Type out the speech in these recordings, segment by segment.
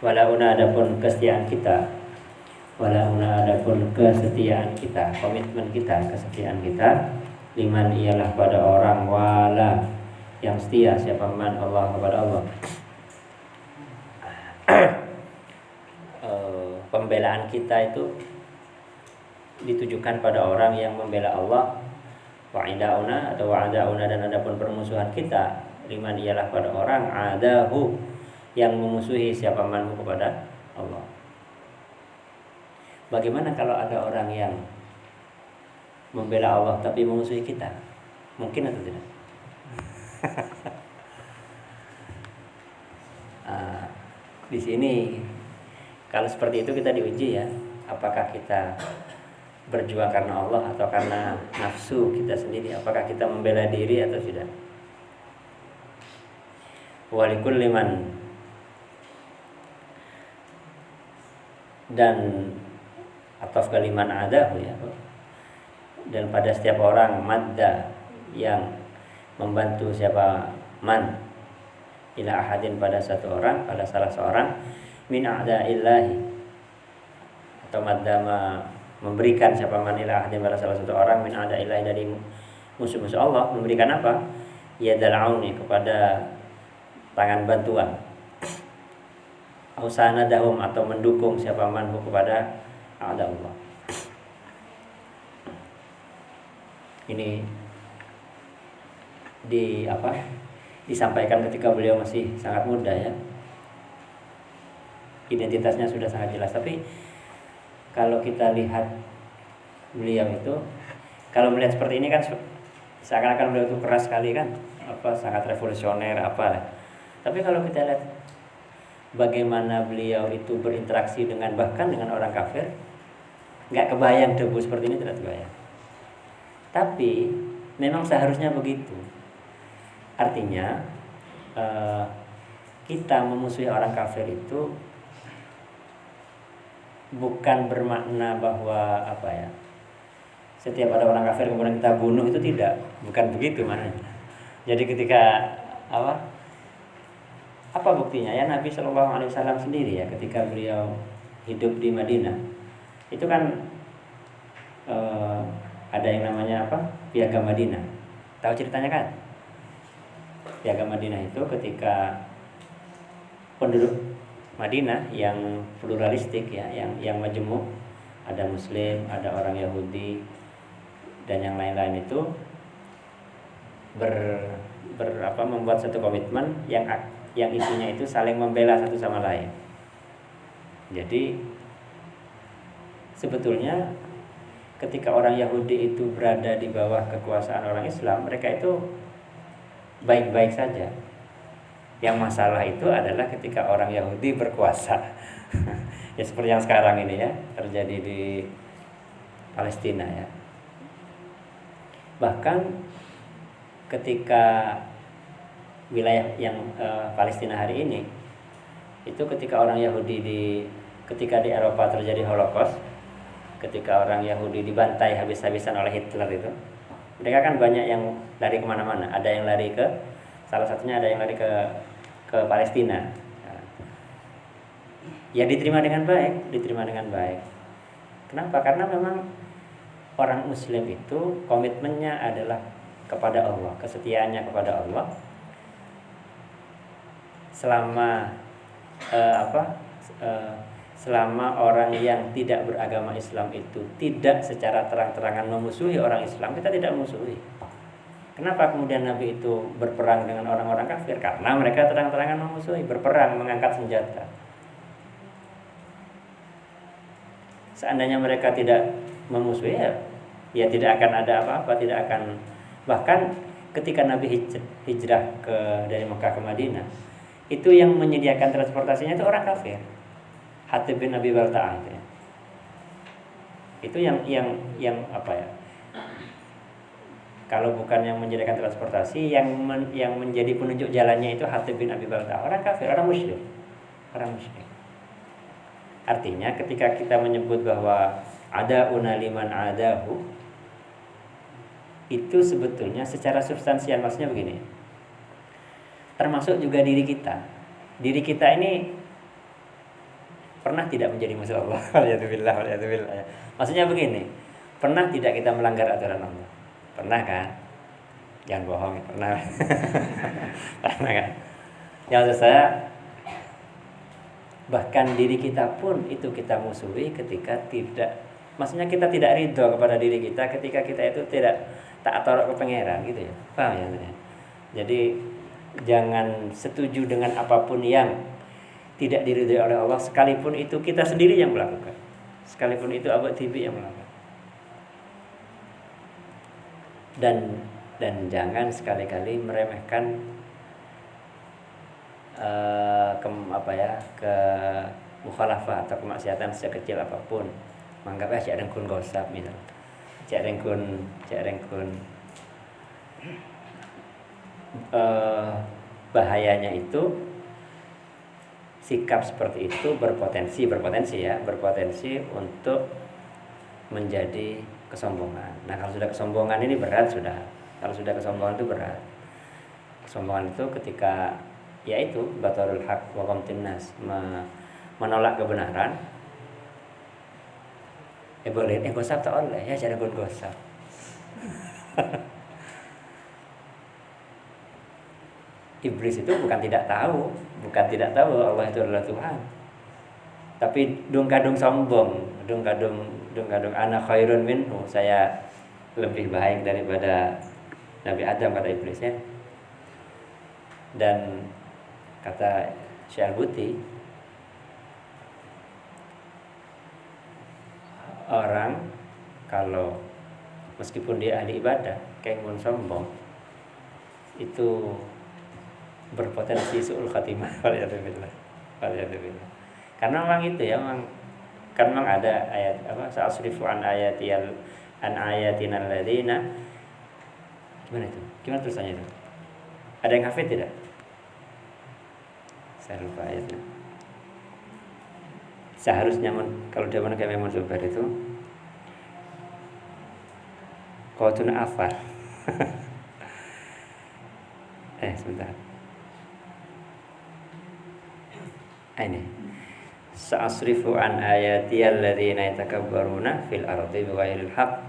Walauna adapun kesetiaan kita, walauna adapun kesetiaan kita, komitmen kita, kesetiaan kita, liman ialah pada orang wala yang setia, siapa man Allah kepada Allah. Pembelaan kita itu ditujukan pada orang yang membela Allah. Wa'idauna atau wa'adauna, dan adapun permusuhan kita, liman ialah pada orang adahu yang memusuhi siapa manhu kepada Allah. Bagaimana kalau ada orang yang membela Allah tapi memusuhi kita? Mungkin atau tidak? Di sini kalau seperti itu kita diuji ya, apakah kita berjuang karena Allah atau karena nafsu kita sendiri, apakah kita membela diri atau tidak. Walikul liman, dan atau kaliman ada ya, dan pada setiap orang madda yang membantu siapa man ila ahadin pada satu orang, pada salah seorang min a'da'illahi, atau madda memberikan siapa man ila ahadin pada salah satu orang min a'da'illahi, dari musuh-musuh Allah. Memberikan apa? Yadal auni, kepada tangan bantuan. Ausanadahum, atau mendukung siapa manhu kepada a'da Allah. Ini disampaikan ketika beliau masih sangat muda ya. Identitasnya sudah sangat jelas, tapi kalau kita lihat beliau itu, kalau melihat seperti ini kan seakan-akan beliau itu keras sekali kan, sangat revolusioner Tapi kalau kita lihat bagaimana beliau itu berinteraksi bahkan dengan orang kafir, nggak kebayang debu seperti ini, tidak kebayang. Tapi memang seharusnya begitu. Artinya kita memusuhi orang kafir itu bukan bermakna bahwa setiap ada orang kafir kemudian kita bunuh, itu tidak, bukan begitu maknanya. Jadi ketika apa buktinya ya, Nabi SAW sendiri ya, ketika beliau hidup di Madinah itu kan ada yang namanya Piagam Madinah. Tahu ceritanya kan? Piagam Madinah itu ketika penduduk Madinah yang pluralistik ya, yang majemuk, ada Muslim, ada orang Yahudi dan yang lain-lain itu membuat satu komitmen yang isinya itu saling membela satu sama lain. Jadi sebetulnya ketika orang Yahudi itu berada di bawah kekuasaan orang Islam, mereka itu baik-baik saja. Yang masalah itu adalah ketika orang Yahudi berkuasa. Ya seperti yang sekarang ini ya, terjadi di Palestina ya. Bahkan ketika wilayah yang Palestina hari ini, itu ketika orang Yahudi ketika di Eropa terjadi Holocaust, ketika orang Yahudi dibantai habis-habisan oleh Hitler itu, mereka kan banyak yang lari kemana-mana. Ada yang lari salah satunya ada yang lari ke Palestina. Ya diterima dengan baik. Kenapa? Karena memang orang Muslim itu komitmennya adalah kepada Allah, kesetiaannya kepada Allah. Selama orang yang tidak beragama Islam itu tidak secara terang-terangan memusuhi orang Islam, kita tidak memusuhi. Kenapa kemudian Nabi itu berperang dengan orang-orang kafir? Karena mereka terang-terangan memusuhi, berperang, mengangkat senjata. Seandainya mereka tidak memusuhi, ya tidak akan ada apa-apa, tidak akan. Bahkan ketika Nabi hijrah dari Mekah ke Madinah, itu yang menyediakan transportasinya itu orang kafir. Hatib bin Abi Balta'ah itu ya. Itu yang kalau bukan yang menyediakan transportasi, yang menjadi penunjuk jalannya itu Hatib bin Abi Balta'ah, orang kafir, orang musyrik. Artinya ketika kita menyebut bahwa ada unaliman adahu, itu sebetulnya secara substansial maksudnya begini. Termasuk juga diri kita. Diri kita ini pernah tidak menjadi musuh Allah? Waliyadzubillah, waliyadzubillah. Maksudnya begini, pernah tidak kita melanggar aturan Allah? Pernah kan? Jangan bohong, pernah. Pernah kan? Yang maksud saya, bahkan diri kita pun itu kita musuhi ketika tidak, maksudnya kita tidak ridho kepada diri kita ketika kita itu tidak tak taat ke pangeran gitu ya. Paham ya? Jadi jangan setuju dengan apapun yang tidak diridhoi oleh Allah, sekalipun itu kita sendiri yang melakukan, sekalipun itu Abu Tibi yang melakukan. Dan jangan sekali-kali meremehkan ke mukhalafah atau kemaksiatan sekecil apapun. Menganggapnya cak rengkun gosap misal. Cak rengkun bahayanya itu sikap seperti itu berpotensi untuk menjadi kesombongan. Nah, kalau sudah kesombongan ini berat sudah. Kalau sudah kesombongan itu berat. Kesombongan itu ketika yaitu batarul haq wa qamtin nas, menolak kebenaran. Boleh gosap tak oleh ya, cara gosap. Iblis itu bukan tidak tahu Allah itu adalah Tuhan. Tapi dung-kadung sombong, dung-kadung ana khairun minhu, saya lebih baik daripada Nabi Adam, kata iblis ya. Dan kata Syekh Al-Buti, orang kalau meskipun dia ahli ibadah kengmun sombong itu berpotensi su'ul khatimah. Waliyadzubillah. Karena memang itu ya, kan memang ada ayat apa, sa'asrifu an ayatina alladziina, gimana itu? Gimana tulisannya itu? Ada yang hafid tidak? Saya lupa ayatnya. Seharusnya kalau dia menekan Imam Zubair itu qawtun afar. Sebentar. Ini sa'asrifu an ayati alladziina yatakabbaruna fil ardi bighairil haqq.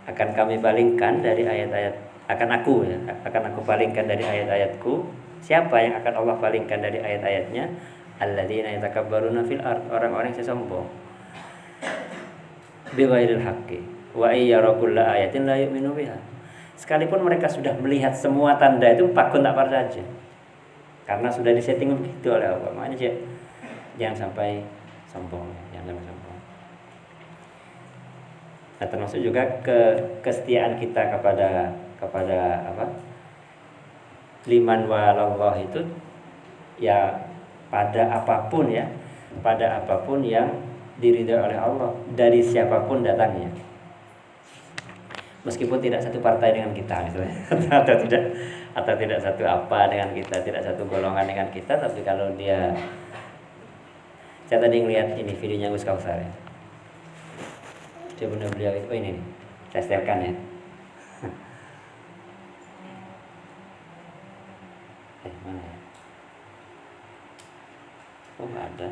Akan kami palingkan dari ayat-ayat, akan aku palingkan dari ayat-ayatku. Siapa yang akan Allah palingkan dari ayat-ayatnya? Alladzina yatakabbaruna fil ard, orang-orang yang sombong. Bighairil haqqi wa ayyara kulla ayatin la yu'minu biha. Sekalipun mereka sudah melihat semua tanda itu, pakun tak par saja. Karena sudah disetting begitu oleh Allah. Makanya jangan sampai sombong, Nah, termasuk juga kesetiaan kita kepada apa? Liman walallah itu ya pada apapun yang diridhoi oleh Allah dari siapapun datangnya. Meskipun tidak satu partai dengan kita misalnya, atau tidak satu apa dengan kita, tidak satu golongan dengan kita, tapi kalau dia, saya tadi ngeliat ini videonya Gus Kausar ya. Dia benar beliau itu, ini nih, saya setelkan ya. Mana ya? Oh, nggak ada,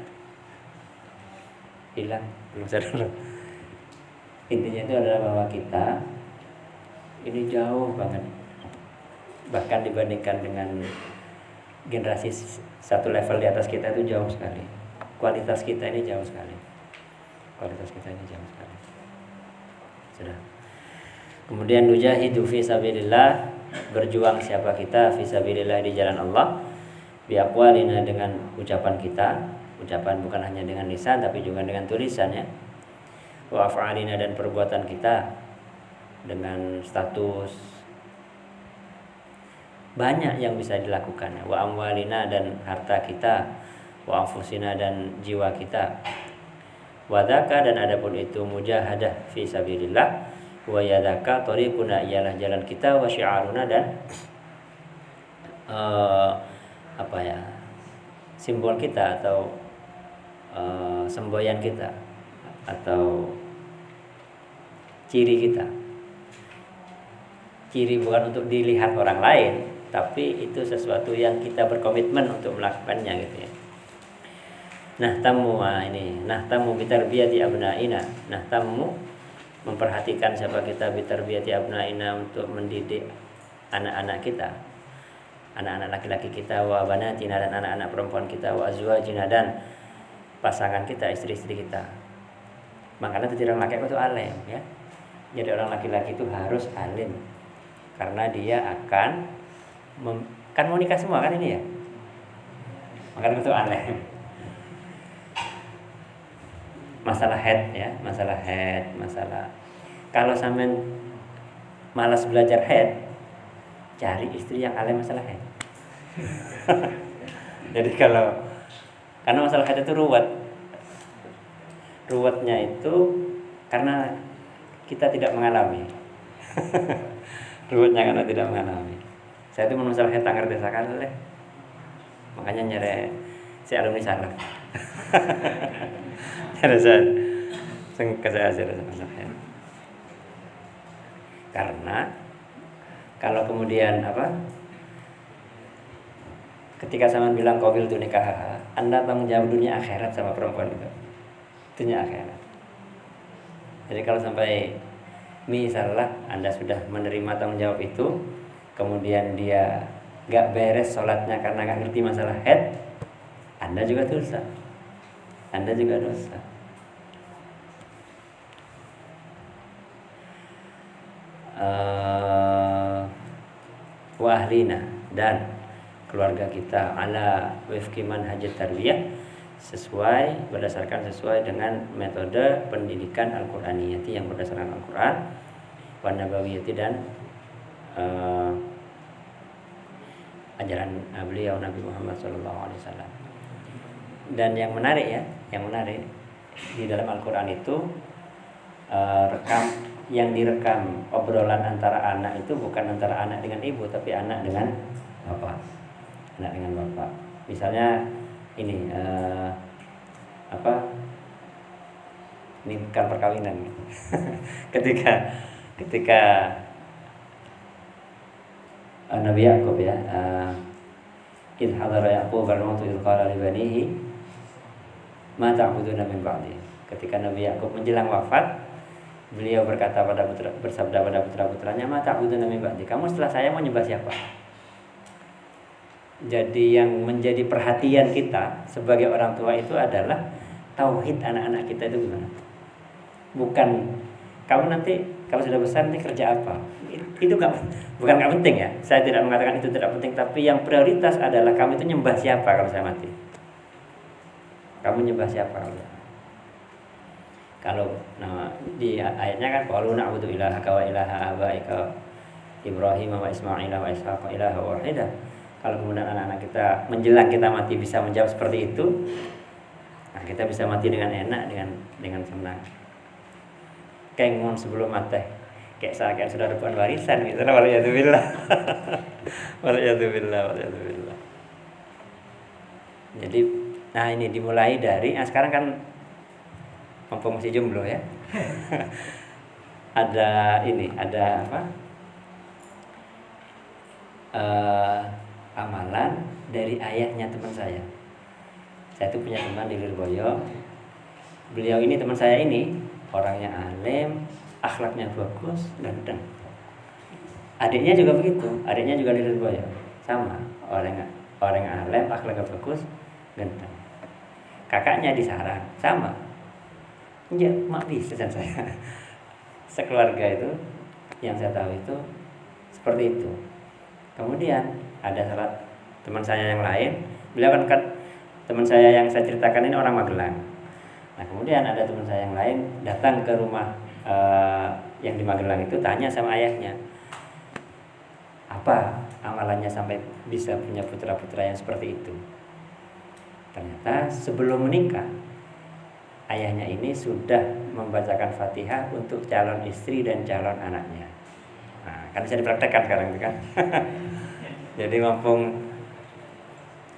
hilang, belum sadar. Intinya itu adalah bahwa kita ini jauh banget, bahkan dibandingkan dengan generasi satu level di atas kita itu jauh sekali. Kualitas kita ini jauh sekali. Sudah. Kemudian nujahidu fi sabilillah, berjuang siapa kita fi sabilillah, di jalan Allah, bi aqwalina, dengan ucapan kita, ucapan bukan hanya dengan lisan tapi juga dengan tulisan ya. Wa af'alina, dan perbuatan kita dengan status, banyak yang bisa dilakukan. Wa amwalina, dan harta kita, wa anfusina, dan jiwa kita. Wa dzaka, dan adapun itu mujahadah fi sabilillah, wa yadzaka tariquna, ialah jalan kita, wa syi'aruna, dan simbol kita atau semboyan kita atau ciri kita. Ciri bukan untuk dilihat orang lain, tapi itu sesuatu yang kita berkomitmen untuk melakukannya gitu ya. Nahtamu bitarbiyati abnaina. Nahtamu memperhatikan siapa kita bitarbiyati abnaina, untuk mendidik anak-anak kita, anak-anak laki-laki kita, wa banatina, dan anak-anak perempuan kita, wa azwajina, dan pasangan kita, istri-istri kita. Makanya itu orang laki itu alim ya. Jadi orang laki-laki itu harus alim karena dia akan kan mau nikah semua kan ini ya. Makanya itu alim. Masalah head ya, masalah kalau sampean malas belajar head, cari istri yang alim masalah head. Jadi karena masalah head itu ruwetnya itu karena kita tidak mengalami. Ruwetnya karena tidak mengalami. Saya itu masalah head tak ngerti sekali deh. Makanya nyari si alumni salaf. Saya karena kalau kemudian ketika sama bilang qabil tu nikah, Anda tanggung jawab dunia akhirat sama perempuan itu, dunia akhirat. Jadi kalau sampai misalnya Anda sudah menerima tanggung jawab itu, kemudian dia gak beres sholatnya karena gak ngerti masalah head, Anda juga dosa. Wa ahlina, dan keluarga kita ala wifqi manhajat tarbiyah, berdasarkan dengan metode pendidikan Al-Qur'aniyati yang berdasarkan Al-Qur'an, wa nabawiyati, dan ajaran beliau Nabi Muhammad SAW. Dan yang menarik di dalam Al-Qur'an itu yang direkam obrolan antara anak itu bukan antara anak dengan ibu, tapi anak dengan bapak. Misalnya ini nikah perkawinan. ketika Nabi Yakub ya, idh hadara Yaqub al-maut idh qala li banihi ma ta'buduna min ba'di. Ketika Nabi Yakub menjelang wafat, beliau bersabda pada putra-putranya, ma ta'buduna min ba'di, kamu setelah saya mau nyembah siapa? Jadi yang menjadi perhatian kita sebagai orang tua itu adalah tauhid anak-anak kita itu gimana? Bukan kamu nanti kalau sudah besar nanti kerja apa? Itu bukan gak penting ya. Saya tidak mengatakan itu tidak penting, tapi yang prioritas adalah kamu itu nyembah siapa kalau saya mati. Kamu nyembah siapa kalau di ayatnya kan qalu na'budu ilahaka wa ilaha abaika Ibrahim wa Ismail wa Ishaq ilaha wahidah. Kalau kemudian anak-anak kita menjelang kita mati bisa menjawab seperti itu, nah kita bisa mati dengan enak, dengan senang. Kayak ngomong sebelum mati, kayak saya sudah dapat warisan gitu. Waliyadzubillah. Jadi ini dimulai dari sekarang kan mumpung masih jomblo ya. ada amalan dari ayahnya teman saya. Saya tuh punya teman di Lirboyo. Beliau ini teman saya ini orangnya alim, akhlaknya bagus, ganteng. Adiknya juga begitu, adiknya juga di Lirboyo. Sama, orang alim, akhlaknya bagus, ganteng. Kakaknya di Sarang, sama. Ya, mak bisa saya. Sekeluarga itu yang saya tahu itu seperti itu. Kemudian ada salah teman saya yang lain, beliau kan teman saya yang saya ceritakan ini orang Magelang. Nah kemudian ada teman saya yang lain datang ke rumah yang di Magelang itu, tanya sama ayahnya, apa amalannya sampai bisa punya putra-putra yang seperti itu. Ternyata sebelum menikah, ayahnya ini sudah membacakan Fatihah untuk calon istri dan calon anaknya. Nah, kan bisa dipraktekkan sekarang itu kan. Jadi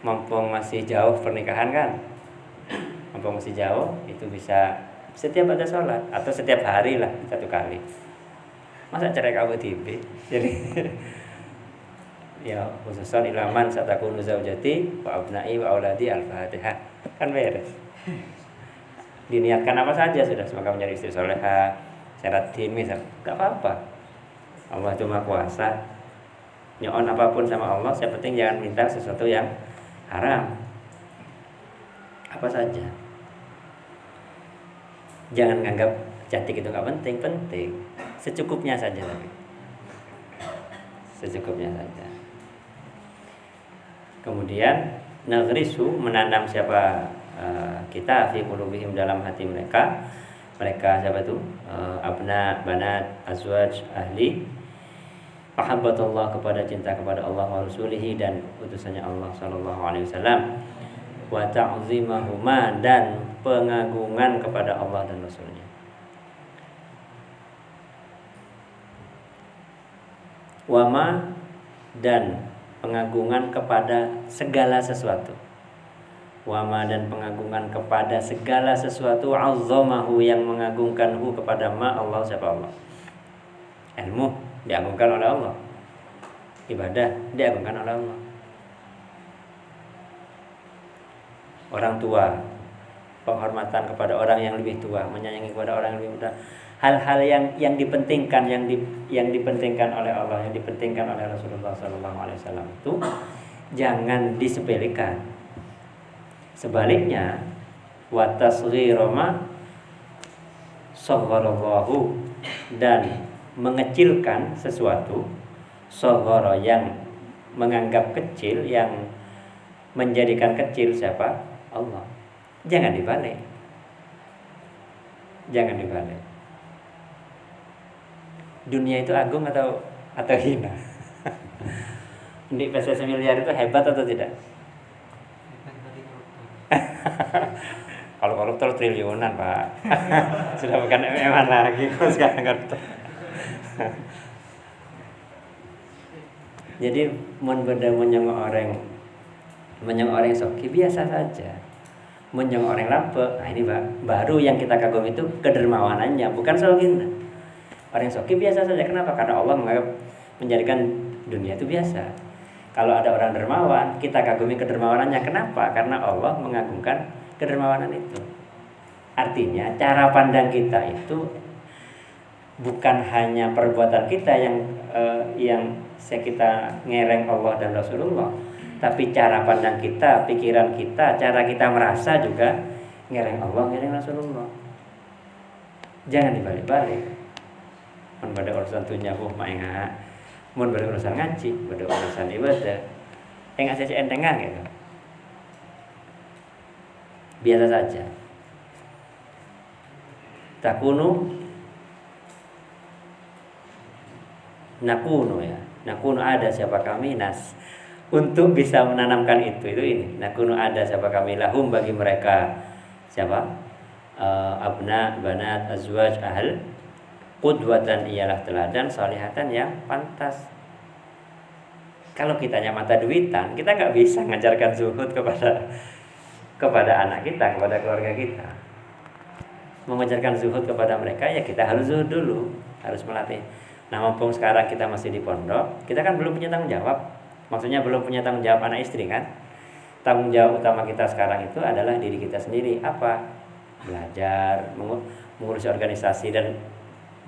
mumpung masih jauh pernikahan kan, mumpung masih jauh, itu bisa setiap ada sholat atau setiap hari lah 1 kali. Masa cerai KWTB? ya khususan ilaman satakunu zaujati wa abnai wa auladi al-fatihah, kan beres. Diniatkan apa saja sudah, semoga menjadi istri soleha, syarat din misal, gak apa-apa. Allah itu Maha Kuasa. Nyon apapun sama Allah, yang penting jangan minta sesuatu yang haram. Apa saja. Jangan nganggap cantik itu gak penting, penting. Secukupnya saja tapi. Secukupnya saja. Kemudian nagrisu, menanam siapa kita fi qulubihim, dalam hati mereka. Mereka siapa itu? Abna, banat, azwaj, ahli, mahabbatullah, kepada cinta kepada Allah wa rasulihi, dan utusannya Allah sallallahu alaihi wasallam, wa ta'zimahuma, dan pengagungan kepada Allah dan Rasulnya. Wama, dan pengagungan kepada segala sesuatu. Wama, dan pengagungan kepada segala sesuatu, azzamahu, yang mengagungkanhu kepada ma, Allah, siapa Allah. Ilmu diagungkan oleh Allah, ibadah diagungkan oleh Allah. Orang tua, penghormatan kepada orang yang lebih tua, menyayangi kepada orang yang lebih muda. Hal-hal yang dipentingkan, yang dipentingkan oleh Allah, yang dipentingkan oleh Rasulullah SAW itu jangan disepelekan. Sebaliknya, wa tasghiru ma sagharallahu, dan mengecilkan sesuatu, saghara, yang menganggap kecil, yang menjadikan kecil siapa? Allah. Jangan dibalik. Jangan dibalik. Dunia itu agung atau hina? Di PSS miliar itu hebat atau tidak? Kalau koruptor triliunan, Pak. Sudah bukan MM lagi sekarang koruptor. Jadi benda menyengok orang soki biasa saja. Menyengok orang lampe, nah ini baru yang kita kagum itu kedermawanannya, bukan sokin. Orang soki biasa saja. Kenapa? Karena Allah menjadikan dunia itu biasa. Kalau ada orang dermawan, kita kagumi kedermawanannya. Kenapa? Karena Allah mengagungkan kedermawanan itu. Artinya cara pandang kita itu bukan hanya perbuatan kita yang kita ngereng Allah dan Rasulullah, tapi cara pandang kita, pikiran kita, cara kita merasa juga ngereng Allah, ngereng Rasulullah. Jangan dibalik-balik. Mun pada urusan tunyahuh maenga, mun pada urusan ngaji, pada urusan ibadah, yang aja entengan gitu. Biasa saja. Nakunu ya. Nakunu, ada siapa kami, nas, untuk bisa menanamkan itu ini. Nakunu, ada siapa kami, lahum, bagi mereka siapa? Abna, banat, azwaj, ahl, qudwatan, ialah teladan, salihatan, yang pantas. Kalau kitanya mata duitan, kita nggak bisa ngajarkan zuhud kepada anak kita, kepada keluarga kita. Mengajarkan zuhud kepada mereka, ya kita harus zuhud dulu, harus melatih. Nah, mumpung sekarang kita masih di pondok, kita kan belum punya tanggung jawab. Maksudnya belum punya tanggung jawab anak istri kan. Tanggung jawab utama kita sekarang itu adalah diri kita sendiri. Apa? Belajar, mengurusi organisasi dan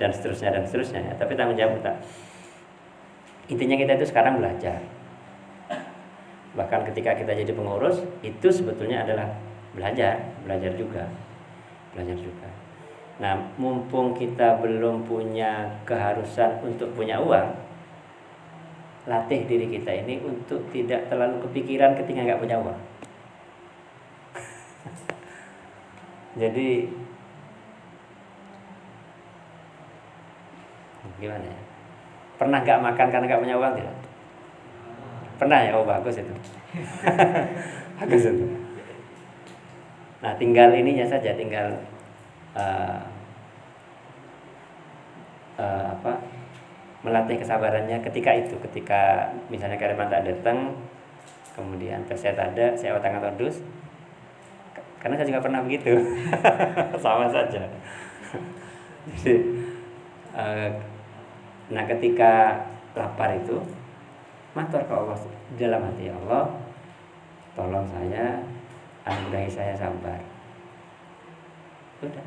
seterusnya. Tapi tanggung jawab kita, intinya kita itu sekarang belajar. Bahkan ketika kita jadi pengurus, itu sebetulnya adalah belajar juga. Nah, mumpung kita belum punya keharusan untuk punya uang, latih diri kita ini untuk tidak terlalu kepikiran ketika nggak punya uang. Jadi gimana ya? Pernah nggak makan karena nggak punya uang tidak? Pernah ya? Oh, bagus itu. Bagus itu. Nah, tinggal ininya saja, tinggal melatih kesabarannya ketika misalnya karyawan tak datang, kemudian saya ada, saya otang atau dus, karena saya juga pernah begitu. Sama saja. Jadi nah, ketika lapar itu matur ke Allah dalam hati, Allah tolong saya, anugerahi saya sabar. Sudah,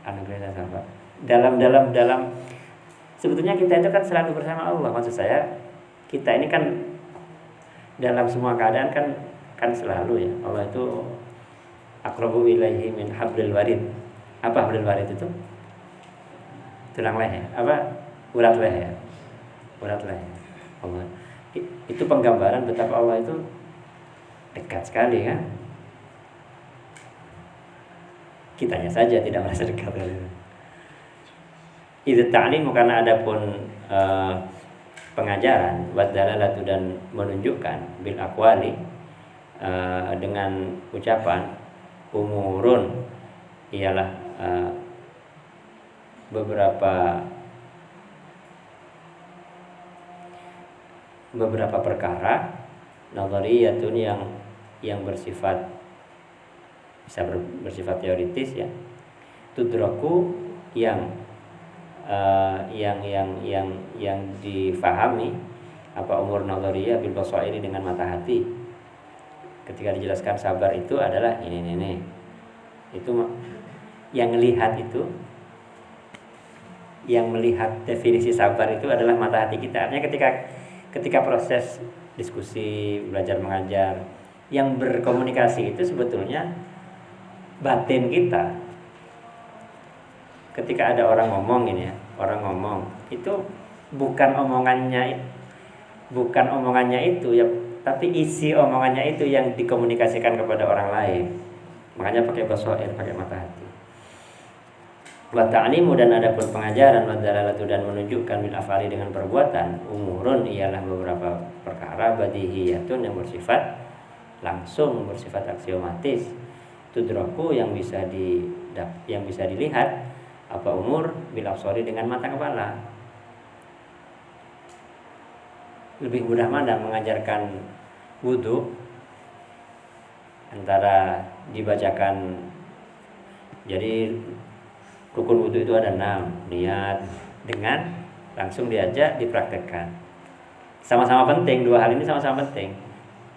anugerahi saya sabar. Dalam sebetulnya kita itu kan selalu bersama Allah. Maksud saya, kita ini kan dalam semua keadaan kan selalu ya. Allah itu aqrabu ilaihi min hablil warid. Apa hablil warid itu? Tulang leher. Apa? Urat leher. Urat leher. Allah. Itu penggambaran betapa Allah itu dekat sekali kan. Kitanya saja tidak merasa dekat. Itu ta'limu karena adapun pengajaran wa dalalatu dan menunjukkan bil aqwali dengan ucapan umurun ialah beberapa perkara nazariyatun yang bersifat bisa bersifat teoritis ya, tudraku yang difahami apa umur nazariyah bil basairi dengan mata hati. Ketika dijelaskan sabar itu adalah ini itu yang melihat definisi sabar itu adalah mata hati kita. Artinya ketika proses diskusi, belajar mengajar, yang berkomunikasi itu sebetulnya batin kita. Ketika ada orang ngomong ini ya, orang ngomong itu bukan omongannya itu ya, tapi isi omongannya itu yang dikomunikasikan kepada orang lain. Makanya pakai basair, pakai mata hati. Wa ta'limu dan adapun pengajaran wa dalalatu dan menunjukkan bil afali dengan perbuatan, umurun ialah beberapa perkara badihiyatun yang bersifat langsung, bersifat aksiomatis, tudraku yang bisa dilihat apa umur bil absari dengan mata kepala. Lebih mudah mana mengajarkan wudu antara dibacakan, jadi rukun wudu itu ada 6, niat, dengan langsung diajak dipraktekkan. Sama-sama penting, dua hal ini sama-sama penting.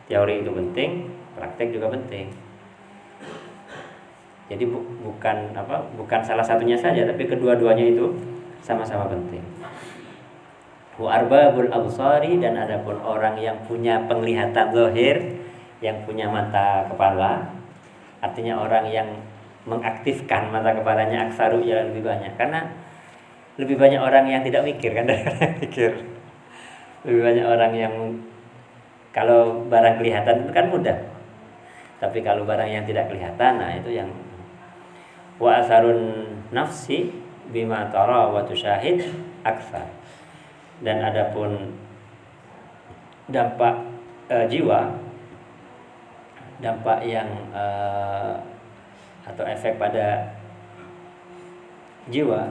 Teori itu penting, praktek juga penting. Jadi bukan salah satunya saja, tapi kedua-duanya itu sama-sama penting. Wa arbabul absari dan adapun orang yang punya penglihatan zahir, yang punya mata kepala, artinya orang yang mengaktifkan mata kepalanya aksaru ya lebih banyak, karena lebih banyak orang yang tidak mikir kan daripada yang mikir. Lebih banyak orang yang kalau barang kelihatan itu kan mudah, tapi kalau barang yang tidak kelihatan, nah itu yang wa asarun nafsi bima tara wa tusyahid aksar. Dan adapun dampak jiwa, dampak yang atau efek pada jiwa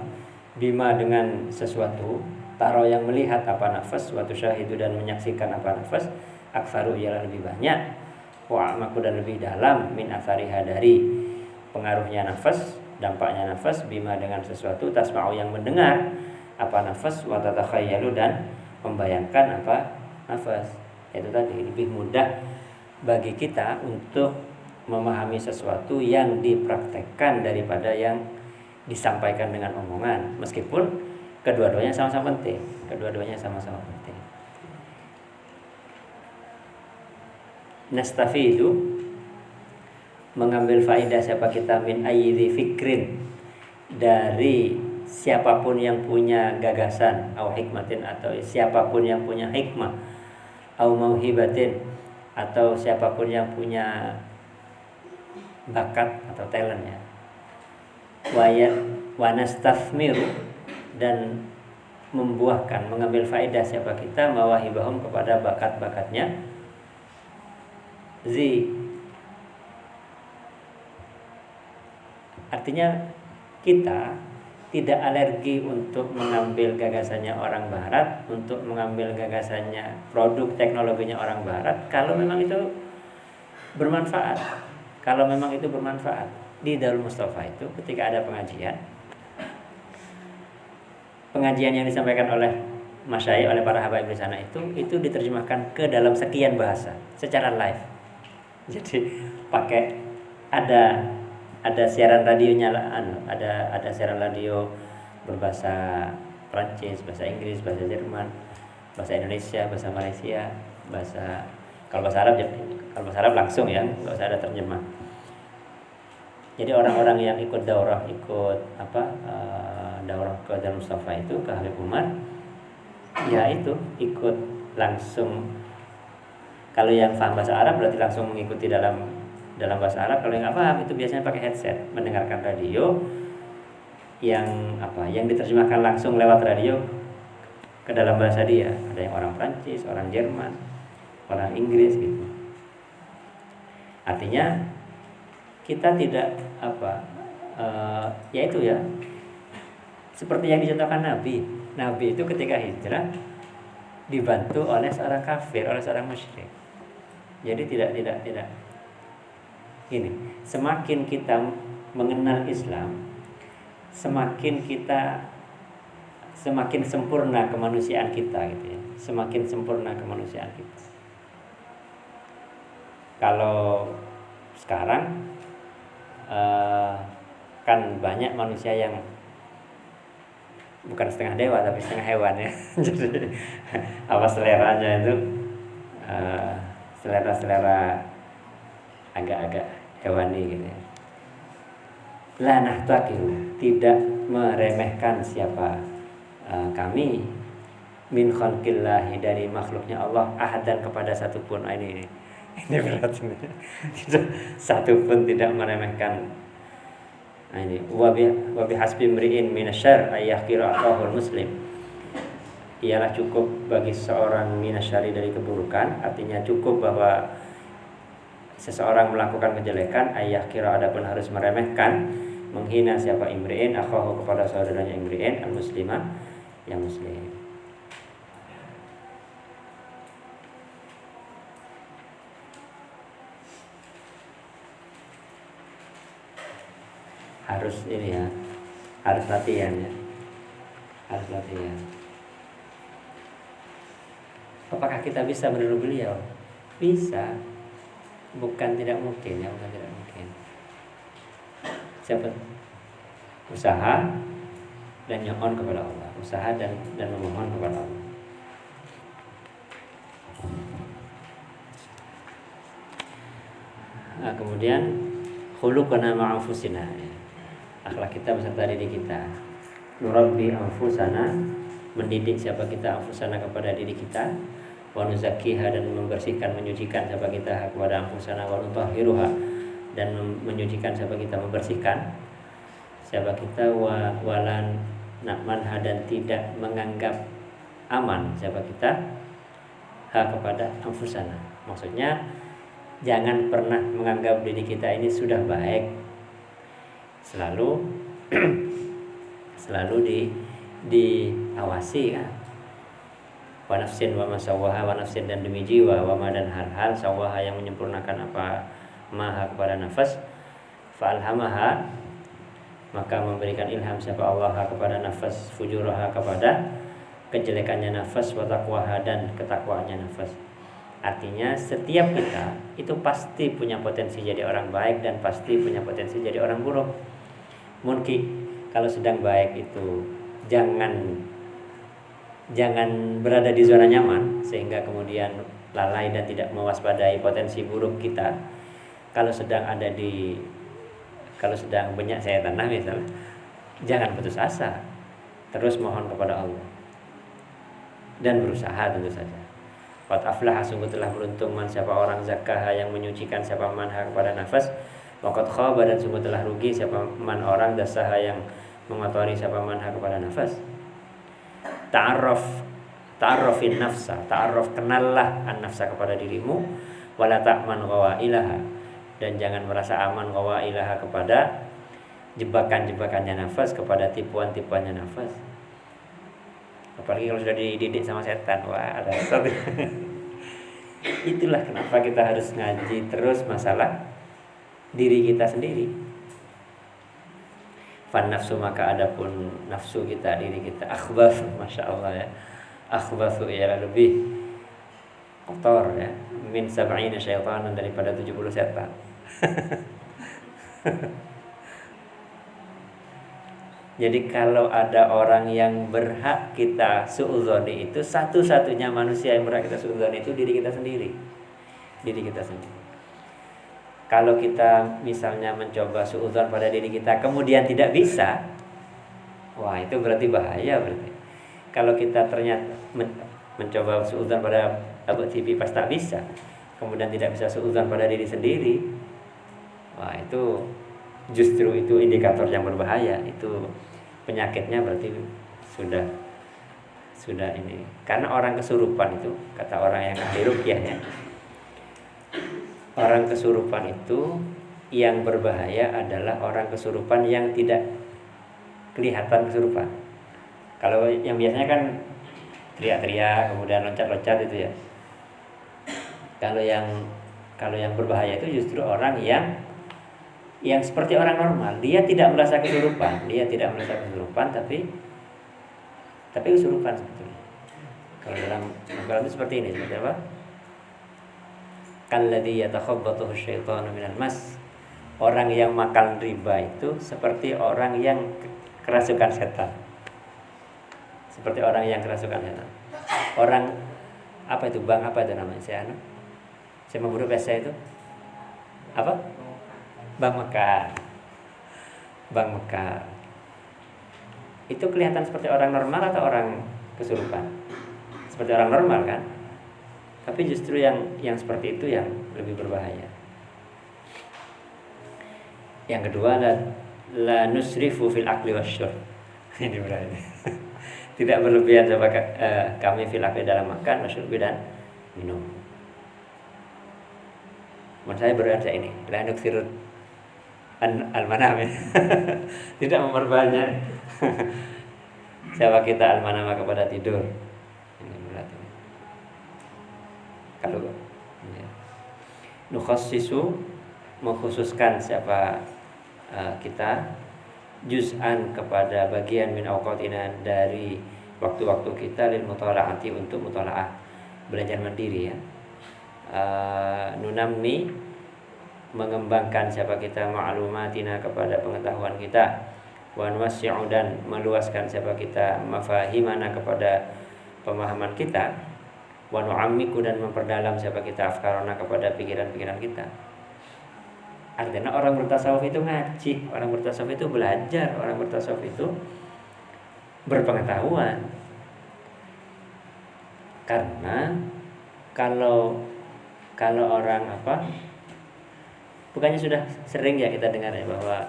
bima dengan sesuatu, taro yang melihat apa nafas, wa tusyahidu dan menyaksikan apa nafas, aksaru ialah lebih banyak, wa amaku dan lebih dalam, min asariha dari pengaruhnya nafas, dampaknya nafas, bima dengan sesuatu, tasma'u yang mendengar apa nafas, wa tatakhayyalu dan membayangkan apa nafas. Itu tadi lebih mudah bagi kita untuk memahami sesuatu yang dipraktekkan daripada yang disampaikan dengan omongan, meskipun kedua-duanya sama-sama penting. Nastafidu mengambil faedah siapa kita min ayyi fikrin dari siapapun yang punya gagasan au hikmatin atau siapapun yang punya hikmah au mauhibatin atau siapapun yang punya bakat atau talent ya. Wa nastafmiru dan membuahkan, mengambil faedah siapa kita mawahibahum kepada bakat-bakatnya artinya kita tidak alergi untuk mengambil gagasannya orang barat, untuk mengambil gagasannya produk teknologinya orang barat kalau memang itu bermanfaat. Di Darul Mustafa itu ketika ada pengajian yang disampaikan oleh masyayikh, oleh para habaib di sana itu diterjemahkan ke dalam sekian bahasa secara live. Jadi pakai ada siaran radionya lah, ada siaran radio berbahasa Prancis, bahasa Inggris, bahasa Jerman, bahasa Indonesia, bahasa Malaysia, kalau bahasa Arab langsung ya, nggak usah ada terjemah. Jadi orang-orang yang ikut daurah daurah ke Darul Mustafa itu ke Habib Umar, ya itu ikut langsung. Kalau yang paham bahasa Arab berarti langsung mengikuti dalam bahasa Arab. Kalau yang nggak paham itu biasanya pakai headset, mendengarkan radio yang diterjemahkan langsung lewat radio ke dalam bahasa dia. Ada yang orang Prancis, orang Jerman, orang Inggris gitu. Artinya kita tidak yaitu ya seperti yang dicontohkan Nabi. Nabi itu ketika hijrah dibantu oleh seorang kafir, oleh seorang musyrik. Jadi tidak gini, semakin kita mengenal Islam, semakin sempurna kemanusiaan kita gitu ya. Semakin sempurna kemanusiaan kita. Kalau sekarang kan banyak manusia yang bukan setengah dewa tapi setengah hewan ya. Jadi seleranya itu selera agak-agak hewani gitu ya. La nahtaqiru, tidak meremehkan siapa kami min khalqillahi, dari makhluknya Allah, ahadan, kepada satupun. Ini berat ini. Satupun tidak meremehkan. Ini wa bi hasbi mri'in minasyarr ayyahqira akhahul muslim. Ialah cukup bagi seorang minasyari, dari keburukan, artinya cukup bahwa seseorang melakukan kejelekan, ayyahqira, adapun harus meremehkan, menghina siapa imri'in akhahu, kepada saudaranya imri'in al muslimah, yang muslim. Harus ini ya, harus latihan ya, harus latihan. Apakah kita bisa meniru beliau? Bisa, bukan tidak mungkin ya, bukan tidak mungkin. Siapa? Usaha dan nyoon kepada Allah, usaha dan memohon kepada Allah. Nah, kemudian khuluqana ma'anfusina, ya. Akhlak kita beserta diri kita. Nurabbi anfusana, mendidik siapa kita, anfusana, kepada diri kita. Wa nuzakkiha, dan membersihkan, menyucikan siapa kita, kepada anfusana. Wa nutahhiruha, dan menyucikan siapa kita, membersihkan siapa kita. Walan na'manha, dan tidak menganggap aman siapa kita, kepada anfusana. Maksudnya jangan pernah menganggap diri kita ini sudah baik. Selalu diawasi kan. Wa nafsin wa masawaha, wa nafsin, dan demi jiwa, wa ma, dan hal-hal, sawaha, yang menyempurnakan apa maha, kepada nafas. Fa alhamaha, maka memberikan ilham siapa Allah kepada nafas, fujuraha, kepada kejelekannya nafas, wa taqwaha, dan ketakwaannya nafas. Artinya setiap kita itu pasti punya potensi jadi orang baik dan pasti punya potensi jadi orang buruk. Mungkin kalau sedang baik itu jangan berada di zona nyaman sehingga kemudian lalai dan tidak mewaspadai potensi buruk kita. Kalau sedang banyak saya tanah misalnya, jangan putus asa, terus mohon kepada Allah dan berusaha tentu saja. Qad aflaha, sungguh telah beruntung, man, siapa orang, zakkaha, yang menyucikan siapa manha, kepada nafas. Wa qad khaba, dan sungguh telah rugi siapa man, orang, dasaha, yang mengotori siapa manha, kepada nafas. Ta'arrafin nafsa, ta'arraf, kenallah an-nafsa, kepada dirimu. Wala ta'man ghawailaha, dan jangan merasa aman ghawailaha, kepada jebakan-jebakannya nafas, kepada tipuan-tipuannya nafas. Apalagi kalau sudah dididik sama setan, wah ada satu. Itulah kenapa kita harus ngaji terus masalah diri kita sendiri. Fan nafsu, maka adapun nafsu kita, diri kita, akhbaf, masya Allah ya, akhbathu, ya lebih kotor ya, min sab'ina syaitanan, daripada 70 setan. Jadi kalau ada orang yang berhak kita suudzoni, itu satu-satunya manusia yang berhak kita suudzoni itu diri kita sendiri. Diri kita sendiri. Kalau kita misalnya mencoba suudzon pada diri kita kemudian tidak bisa, wah itu berarti bahaya berarti. Kalau kita ternyata mencoba suudzon pada Abu TV pas tak bisa, kemudian tidak bisa suudzon pada diri sendiri, wah itu justru itu indikator yang berbahaya. Itu penyakitnya berarti sudah ini. Karena orang kesurupan itu, kata orang yang ahli ruqyah ya, orang kesurupan itu yang berbahaya adalah orang kesurupan yang tidak kelihatan kesurupan. Kalau yang biasanya kan teriak-teriak kemudian loncat-loncat itu ya. Kalau yang berbahaya itu justru orang yang seperti orang normal, dia tidak merasa kesurupan, tapi kesurupan sebetulnya. Kalau dalam Al-Quran itu seperti ini, seperti apa? Kalladzi yatakhabbathu asyaitanu minal mas. Orang yang makan riba itu seperti orang yang kerasukan setan. Seperti orang yang kerasukan setan. Orang apa itu bang, apa itu namanya? Saya mau huruf saya itu apa? Bang Mekar. Itu kelihatan seperti orang normal atau orang kesurupan? Seperti orang normal kan? Tapi justru yang seperti itu yang lebih berbahaya. Yang kedua la nusrifu fil akli wasyurb. Ini berarti tidak berlebihan sama kami fil akli dalam makan, wasyurb dan minum. Menurut saya berarti ini la nuksirut al-manam ya. Tidak memperbanyak. Siapa kita al-manam kepada tidur. Ini berarti. Kalau ya. Nukhassisu, mengkhususkan siapa kita, juz'an kepada bagian min awqatina, dari waktu-waktu kita, lil mutala'ati, untuk mutala'ah, belajar mandiri ya. Nunammi, mengembangkan siapa kita, ma'lumatina, kepada pengetahuan kita, wa nuwassi'u, dan meluaskan siapa kita, mafahimana, kepada pemahaman kita, wa nu'ammiku, dan memperdalam siapa kita, afkarona, kepada pikiran-pikiran kita. Artinya orang bertasawuf itu ngaji, orang bertasawuf itu belajar, orang bertasawuf itu berpengetahuan. Karena kalau orang bukannya sudah sering ya kita dengar ya bahwa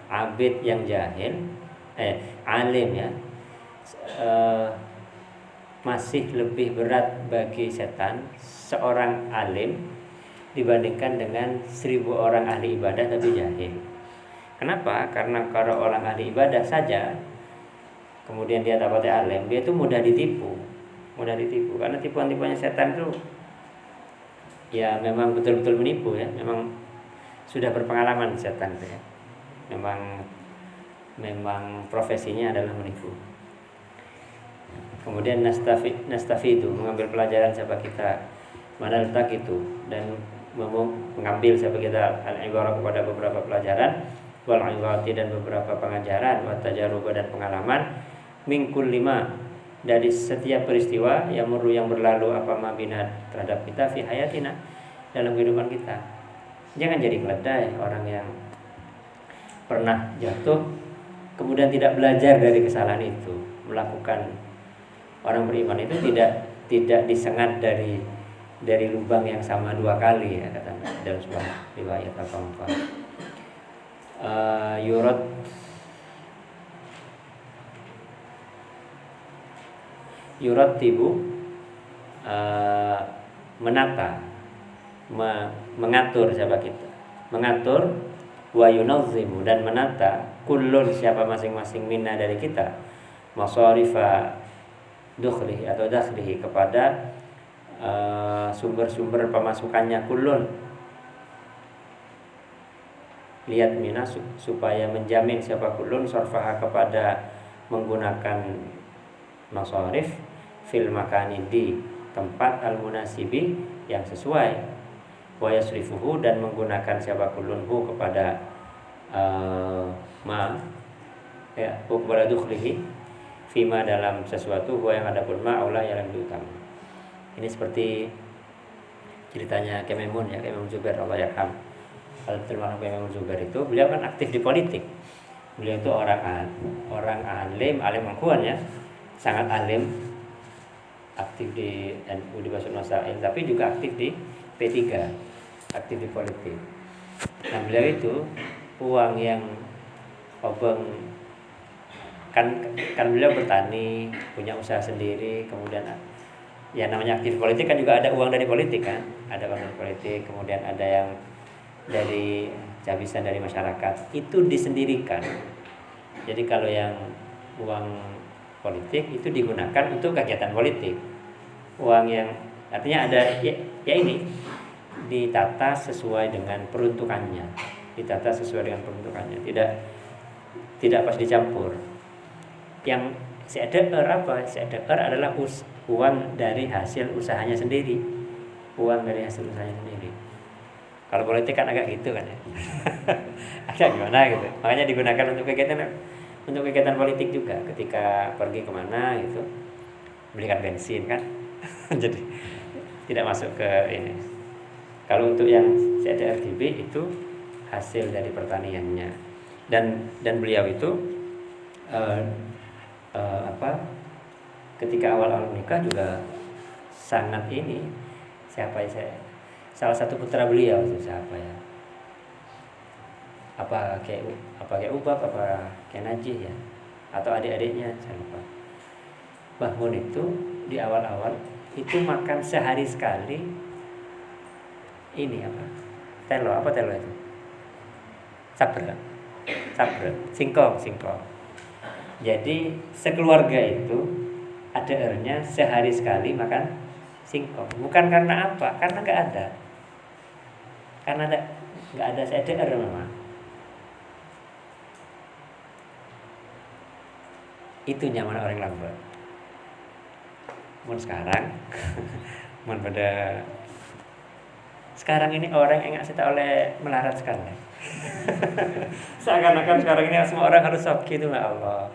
abid yang jahil, alim ya, masih lebih berat bagi setan seorang alim dibandingkan dengan 1000 orang ahli ibadah tapi jahil. Kenapa? Karena kalau orang ahli ibadah saja kemudian dia dapatnya alim, dia itu mudah ditipu karena tipuan-tipuannya setan itu ya memang betul-betul menipu ya, memang sudah berpengalaman setan itu ya. Memang profesinya adalah menipu. Kemudian nastafidu, mengambil pelajaran siapa kita, manaltak itu, dan mengambil siapa kita al-ibarah kepada beberapa pelajaran, wal ibati, dan beberapa pengajaran, wa tajarub, dan pengalaman, mingkul 5, dari setiap peristiwa yang berlalu apa mabinat terhadap kita fi hayatina, dalam kehidupan kita. Jangan jadi keledai, orang yang pernah jatuh kemudian tidak belajar dari kesalahan itu. Melakukan, orang beriman itu tidak disengat dari lubang yang sama 2 kali ya, kata dalam sebuah riwayat apa yurattibu, menata, mengatur siapa kita, mengatur, wa yunazzimu, dan menata, kullun, siapa masing-masing minna dari kita, masarifa dukhlihi atau dakhlihi, kepada sumber-sumber pemasukannya, kullun, lihat mina, supaya menjamin siapa kullun, sarfaha, kepada menggunakan masarif fil makani di tempat al munasibi yang sesuai, wa yasrifuhu dan menggunakan siapa kulunhu kepada ma ya kepada dukhlihi fima dalam sesuatu wa yang ada pun ma Allah yang lebih utama. Ini seperti ceritanya Kememun ya, Kememun Zubair Allah yarham. Kalau termasuk Kememun Zubair itu beliau kan aktif di politik. Beliau itu orang alim mengkuan ya, sangat alim, aktif di NU di Basul Masail, tapi juga aktif di P3, aktif di politik. Nah beliau itu uang yang obeng kan beliau bertani, punya usaha sendiri, kemudian ya namanya aktif politik kan juga ada uang dari politik kan, ada uang dari politik, kemudian ada yang dari cabisan dari masyarakat, itu disendirikan. Jadi kalau yang uang politik itu digunakan untuk kegiatan politik, uang yang artinya ada ya ini ditata sesuai dengan peruntukannya, tidak pas dicampur. Yang sedekah apa? Sedekah adalah uang dari hasil usahanya sendiri. Kalau politik kan agak gitu kan ya. Agak gimana gitu. Makanya digunakan untuk kegiatan politik juga. Ketika pergi kemana gitu, belikan bensin kan. Jadi tidak masuk ke ini. Kalau untuk yang CDRDB itu hasil dari pertaniannya. Dan beliau itu ketika awal nikah juga sangat ini salah satu putra beliau itu siapa ya, kayak Ubab apa kayak Najih ya, atau adik-adiknya saya lupa. Mbah Mun itu di awal-awal itu makan sehari sekali ini telo itu sabre singkong. Jadi sekeluarga itu ADR-nya sehari sekali makan singkong. Bukan karena apa? Karena nggak ada. Nggak ada ADR memang. Itu nyaman orang lambat. Sekarang, pada sekarang ini orang yang ngasih tahu oleh melarat sekali. Seakan-akan sekarang ini semua orang harus soki itu, ya Allah.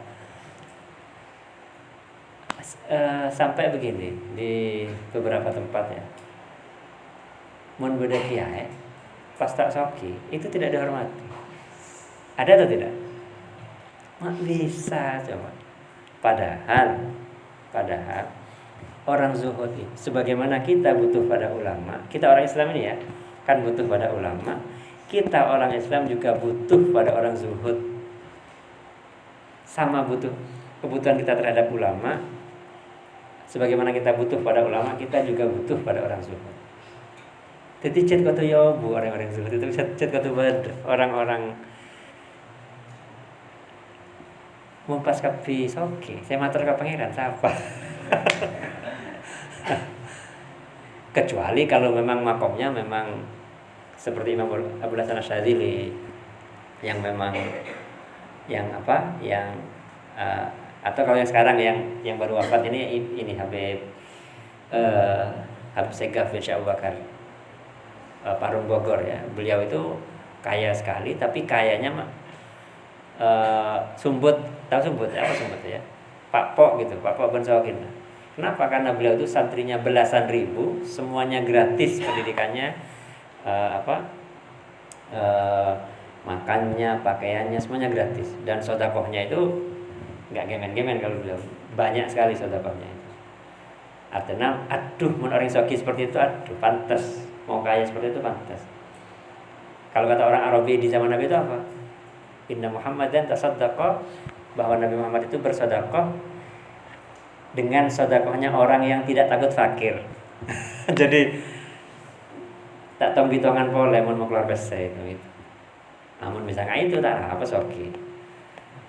Sampai begini di beberapa tempat ya, mun beda kiai pas tak soki itu tidak dihormati. Ada atau tidak? Mak bisa coba. Padahal orang zuhud ini, sebagaimana kita butuh pada ulama, kita orang Islam ini ya kan butuh pada ulama, kita orang Islam juga butuh pada orang zuhud. Sama butuh kebutuhan kita terhadap ulama. Sebagaimana kita butuh pada ulama, kita juga butuh pada orang zuhud. Jadi cet kata ya bu orang-orang zuhud itu cet kata orang-orang mumpas kapi soki. Saya matur ke pangeran siapa? Kecuali kalau memang makomnya memang seperti Imam Abu Hasan Asyadzili yang memang atau kalau yang sekarang yang baru wafat ini Habib Segaf bin Syekh Abu Bakar Parung Bogor ya. Beliau itu kaya sekali, tapi kayanya sumbut, tahu sumbut ya? Apa sumbut ya? Pak Pok gitu, Pak Pok bin Sokin. Kenapa? Karena beliau itu santrinya belasan ribu, semuanya gratis pendidikannya, makannya, pakaiannya semuanya gratis, dan sodakohnya itu nggak gemen-gemen kalau beliau, banyak sekali sodakohnya itu. Artinya, mun orang soki seperti itu, pantas, mau kaya seperti itu pantas. Kalau kata orang Arabi di zaman Nabi itu apa? Inna Muhammadan tasaddaqa, bahwa Nabi Muhammad itu bersedekah dengan sedekahnya orang yang tidak takut fakir. Jadi tak tong-bitongan pole mun mau keluar bese itu. Namun bisa nggak itu tak apa soki.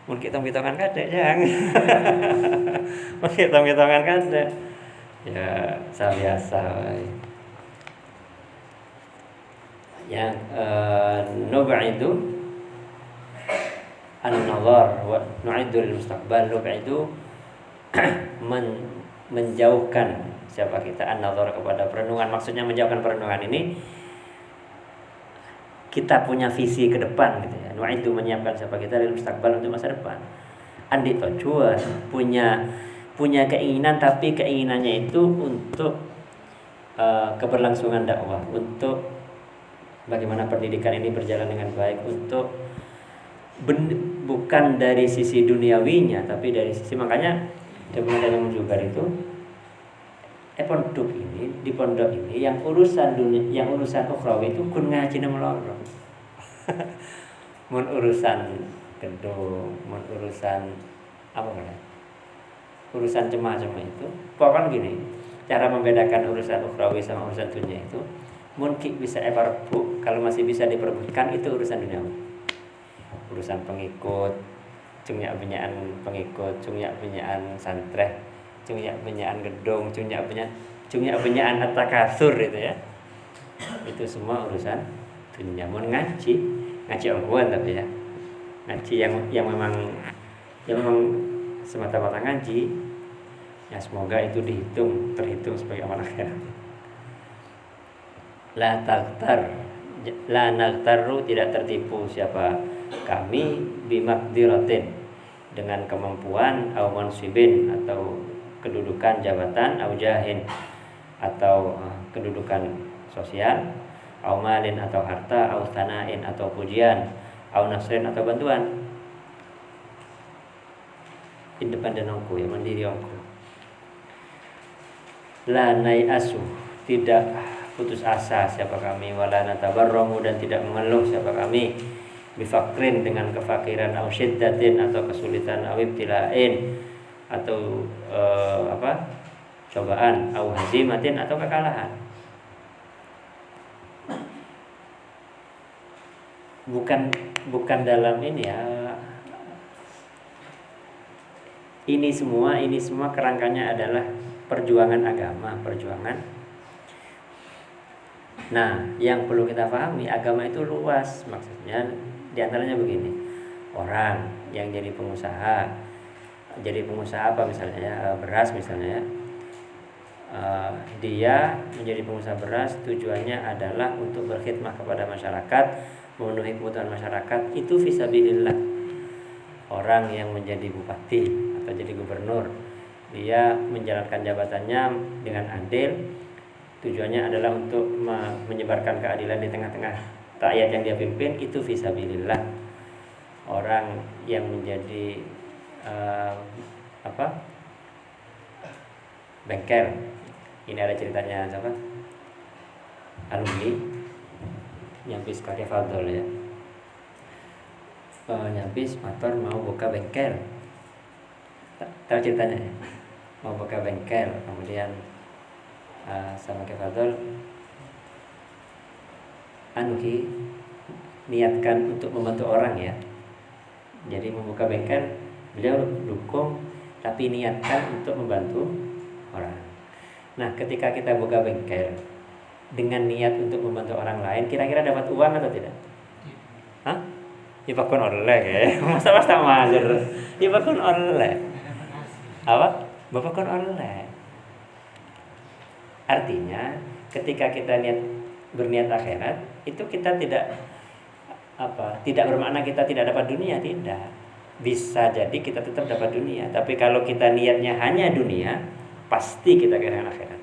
Mun kita tong-bitongan kade jang. Mun kita tong-bitongan kade. Ya, biasa. Yang nub'idu an-nazar wa nu'iddu lil mustaqbal. Nub'idu menjauhkan siapa kita an-nazar kepada perenungan. Maksudnya menjauhkan perenungan ini kita punya visi ke depan gitu ya. Itu menyiapkan siapa kita lil mustaqbal, untuk masa depan. Andi tujuan punya keinginan, tapi keinginannya itu untuk keberlangsungan dakwah, untuk bagaimana pendidikan ini berjalan dengan baik, untuk bukan dari sisi duniawinya, tapi dari sisi, makanya Ibnu Jubair itu di pondok ini yang urusan dunia, yang urusan ukhrawi itu kun ngaji meloro. Mun urusan gedung, mun urusan apa namanya? Urusan cemah-cemah itu, pokoknya gini, cara membedakan urusan ukhrawi sama urusan dunia itu, mungkin bisa evarbu, kalau masih bisa diperbutkan itu urusan dunia. Urusan pengikut, cungnya penyaan pengikut, cungnya penyaan santreh, cungnya penyaan gedung, cungnya penyaan atakasur itu ya. Itu semua urusan dunia. Mun ngaji ongkuan tapi ya. Ngaji yang memang semata-mata ngaji, ya semoga itu terhitung sebagai amal akhirat. La nagtaru, tidak tertipu siapa kami bimakdiratin, dengan kemampuan, au mansibin, atau kedudukan jabatan, au jahin, atau kedudukan sosial, au malin, atau harta, au tanain, atau pujian, au nasrin, atau bantuan. Independen aku, ya mandiri aku. La nai'asu, tidak putus asa siapa kami, wala natabarramu, dan tidak mengeluh siapa kami, bifakrin, dengan kefakiran, au syiddatin, atau kesulitan, au ibtila'in, atau cobaan, au hazimatin, atau kekalahan. Bukan dalam ini ya. Ini semua kerangkanya adalah perjuangan agama, perjuangan. Nah, yang perlu kita pahami, agama itu luas. Maksudnya diantaranya begini, orang yang jadi pengusaha apa misalnya ya, beras misalnya ya, dia menjadi pengusaha beras, tujuannya adalah untuk berkhidmah kepada masyarakat, memenuhi kebutuhan masyarakat, itu fisabilillah. Orang yang menjadi bupati atau jadi gubernur, dia menjalankan jabatannya dengan adil, tujuannya adalah untuk menyebarkan keadilan di tengah-tengah rakyat yang dia pimpin, itu fisabilillah. Orang yang menjadi bengkel, ini ada ceritanya siapa? Alumni nyampis pakai fadol ya. Nyampis motor mau buka bengkel, tahu ceritanya ya? Mau buka bengkel, kemudian sama kefadol niatkan untuk membantu orang ya. Jadi membuka bengkel, beliau dukung, tapi niatkan untuk membantu orang. Nah, ketika kita buka bengkel dengan niat untuk membantu orang lain, kira-kira dapat uang atau tidak? Hah? Ya bakun oleh ya. Masa tak mager. Ya bakun oleh. Apa? Bapak kon oleh. Artinya ketika kita berniat akhirat, itu kita tidak bermakna kita tidak dapat dunia, tidak. Bisa jadi kita tetap dapat dunia, tapi kalau kita niatnya hanya dunia, pasti kita kehilangan akhirat.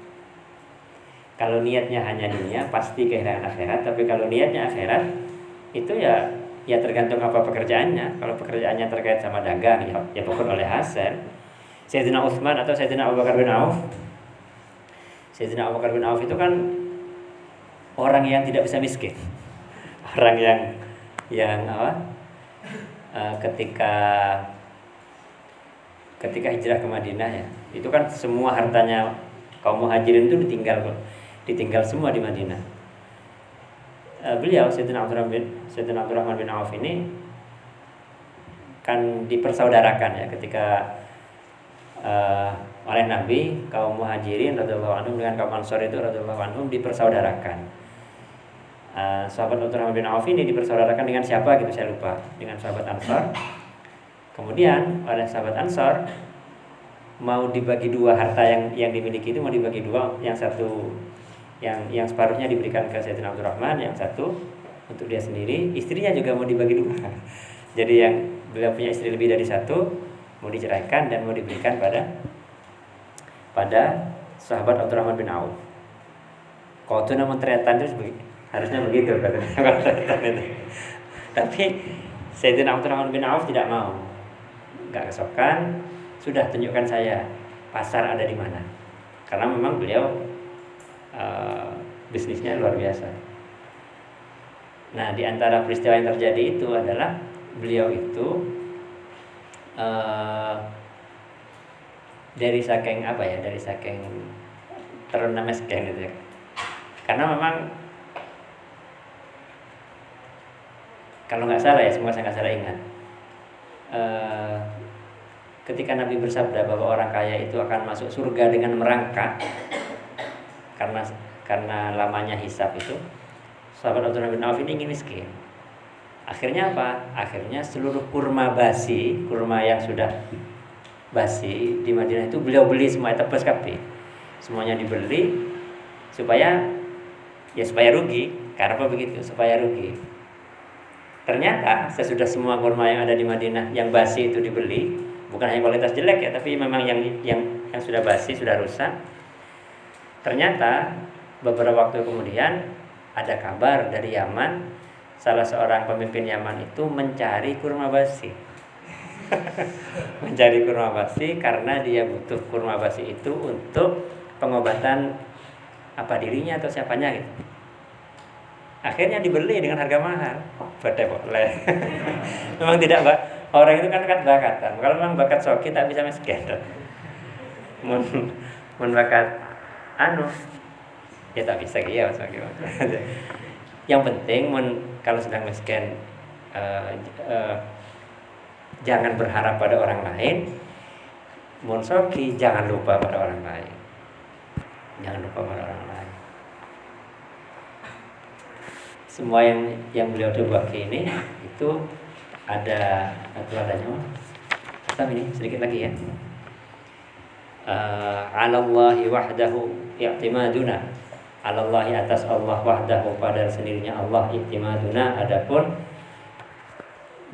Kalau niatnya hanya dunia, pasti kehilangan akhirat, tapi kalau niatnya akhirat, itu ya tergantung apa pekerjaannya. Kalau pekerjaannya terkait sama dagang, ya pokok oleh hasil. Sayyidina Utsman atau Sayyidina Abu Bakar bin Auf. Sayyidina Abu Bakar bin Auf itu kan orang yang tidak bisa miskin. Orang yang ketika hijrah ke Madinah ya, itu kan semua hartanya kaum muhajirin itu ditinggal semua di Madinah. Beliau Sayyidina Abdurrahman bin Auf ini kan dipersaudarakan ya ketika oleh Nabi, kaum muhajirin radhiyallahu anhum dengan kaum ansor itu radhiyallahu anhum dipersaudarakan. Sahabat Abdurrahman bin Auf ini dipersaudarakan dengan siapa gitu saya lupa, dengan sahabat Ansor. Kemudian oleh sahabat Ansor mau dibagi dua, harta yang dimiliki itu mau dibagi dua, yang satu yang separuhnya diberikan ke Sayyidina Abdurrahman, yang satu untuk dia sendiri, istrinya juga mau dibagi dua. Jadi yang beliau punya istri lebih dari satu mau diceraikan dan mau diberikan pada sahabat Abdurrahman bin Auf. Kalau itu namun ternyata itu harusnya begitu katanya. Tapi Sayyidina Abdurrahman bin Auf tidak mau, nggak kesokan, sudah tunjukkan saya pasar ada di mana, karena memang beliau bisnisnya luar biasa. Nah, di antara peristiwa yang terjadi itu adalah beliau itu dari saking teruna miskin gitu ya. Karena memang kalau nggak salah ya, semoga saya nggak salah ingat, ketika Nabi bersabda bahwa orang kaya itu akan masuk surga dengan merangkak karena lamanya hisab itu, sahabat Abdurrahman bin Auf ini ingin miskin. Akhirnya apa? Akhirnya seluruh kurma yang sudah basi di Madinah itu beliau beli semua, tebas kabeh. Semuanya dibeli supaya rugi. Karena apa begitu? Supaya rugi. Ternyata sesudah semua kurma yang ada di Madinah yang basi itu dibeli, bukan hanya kualitas jelek ya, tapi memang yang sudah basi, sudah rusak. Ternyata beberapa waktu kemudian ada kabar dari Yaman, salah seorang pemimpin Yaman itu mencari kurma basi. Mencari kurma basi karena dia butuh kurma basi itu untuk pengobatan dirinya atau siapanya gitu. Akhirnya dibeli dengan harga mahal. Boleh. Memang tidak, orang itu kan bakatan. Kalau memang bakat soki tak bisa miskin. Mun bakat ya tak bisa gitu. Yang penting kalau sedang miskin, jangan berharap pada orang lain. Mun soki jangan lupa pada orang lain. Jangan lupa pada orang lain. Semua yang beliau coba ini itu ada adanya. Tapi ini sedikit lagi ya. 'Alallahi wahdahu i'timaduna. 'Alallahi atas Allah wahdahu, pada sendirinya Allah, i'timaduna adapun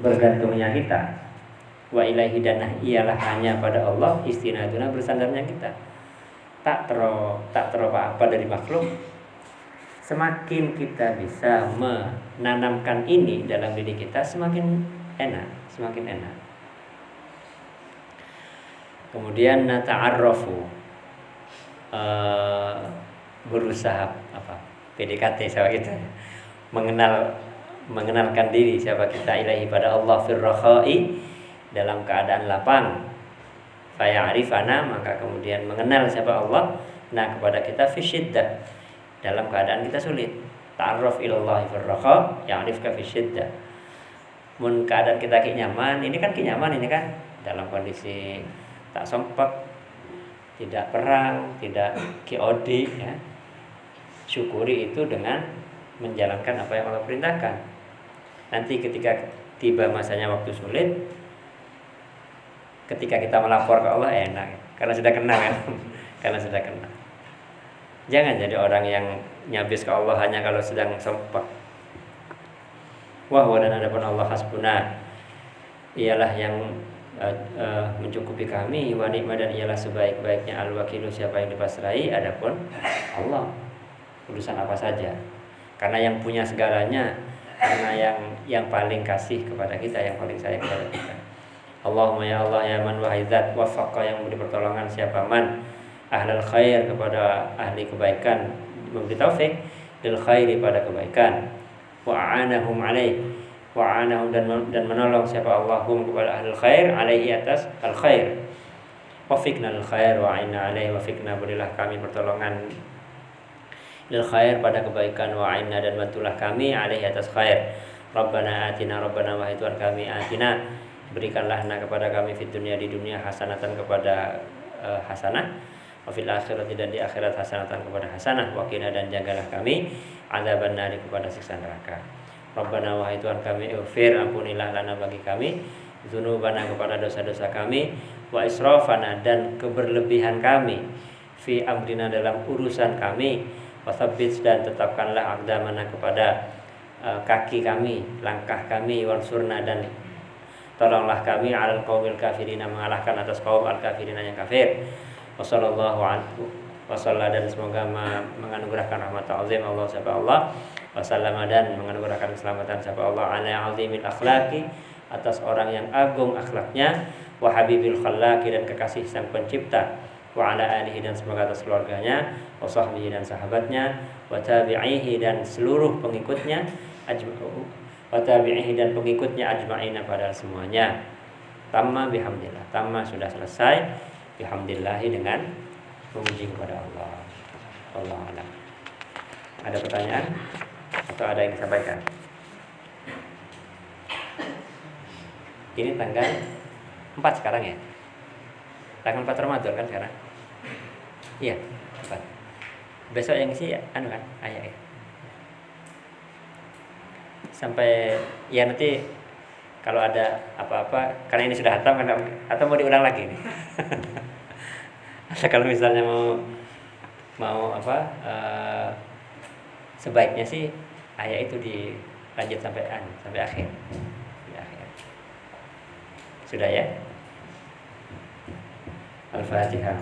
bergantungnya kita. Wa ilaihi, dan ialah hanya pada Allah istinaduna, bersandarnya kita. Tak tero apa dari makhluk. Semakin kita bisa menanamkan ini dalam diri kita, semakin enak. Kemudian nata'arrafu, berusaha PDKT sama kita, mengenalkan diri siapa kita, ilahi pada Allah, firrakhai, dalam keadaan lapang, faya'rifana, maka kemudian mengenal siapa Allah kepada kita, fisyiddah, dalam keadaan kita sulit. Ta'arraf ilallahi firrakha ya'rifka fisyiddah. Mun keadaan kita kinyaman, ini kan dalam kondisi tak sempat, tidak perang, tidak QOD ya. Syukuri itu dengan menjalankan apa yang Allah perintahkan. Nanti ketika tiba masanya waktu sulit, ketika kita melapor ke Allah enak, karena sudah kenal kan. Karena sudah kenal. Jangan jadi orang yang nyabis ke Allah hanya kalau sedang sempat. Dan adapun Allah hasbuna, ialah yang mencukupi kami, wa ni'ma, dan ialah sebaik-baiknya al-wakilu, siapa yang dipasrahi, adapun Allah, urusan apa saja. Karena yang punya segalanya, karena yang paling kasih kepada kita, yang paling sayang kepada kita. Allahumma ya Allah ya man wahizat wafaqqa, yang memberi pertolongan siapa man ahlal khair, kepada ahli kebaikan, memberi taufik lil khairi, pada kebaikan, wa'anahum alaih, wa'anahum, dan menolong siapa Allahum kepada ahlul khair, alaihi, atas al khair, wafiqna lil khair wa'inna alaih, wafiqna, berilah kami pertolongan lil khair, pada kebaikan, wa'inna, dan bantulah kami alaihi, atas khair. Rabbana atina, Rabbana wahai Tuhan kami, atina, berikanlah kepada kami fid dunia, di dunia, hasanatan, kepada hasanah, wafil akhirati, dan di akhirat hasanatan, kepada hasanah, waqina, dan jagalah kami adzaban nar, kepada siksa neraka. Rabbana wahai Tuhan kami, ighfir, ampunilah lana, bagi kami, dzunubana kepada dosa-dosa kami, wa israfana dan keberlebihan kami, fi amrina dalam urusan kami, wa tsabbit dan tetapkanlah aqdamana kepada kaki kami, langkah kami, wansurna dan tolonglah kami alal qaumil kafirina mengalahkan atas kaum al kafirina yang kafir. Wassallallahu alaihi wasallam dan semoga menganugerahkan rahmat azim Allah sapa Allah wasallama dan menganugerahkan keselamatan sapa Allah ala azimil akhlaqi atas orang yang agung akhlaknya, wa habibil khallaqi dan kekasih sang pencipta, wa ala alihi dan semoga atas keluarganya, wa sahbihi dan sahabatnya, wa tabi'ihi dan seluruh pengikutnya wa tabi'ihi dan pengikutnya ajma'ina pada semuanya. Tamma bihamdillah, tamma sudah selesai bihamdillah dengan memuji kepada Allah. Allah alam. Ada pertanyaan atau ada yang disampaikan? Ini tanggal 4 sekarang ya? Tanggal 4 Ramadan kan sekarang? Iya, 4. Besok yang isi anu kan? Ayat ya. Sampai ya nanti kalau ada apa-apa, karena ini sudah hatam kan, atau mau diulang lagi nih. Kalau misalnya mau sebaiknya sih ayat itu dilanjut sampai akhir. Sudah ya? Al-Fatihah.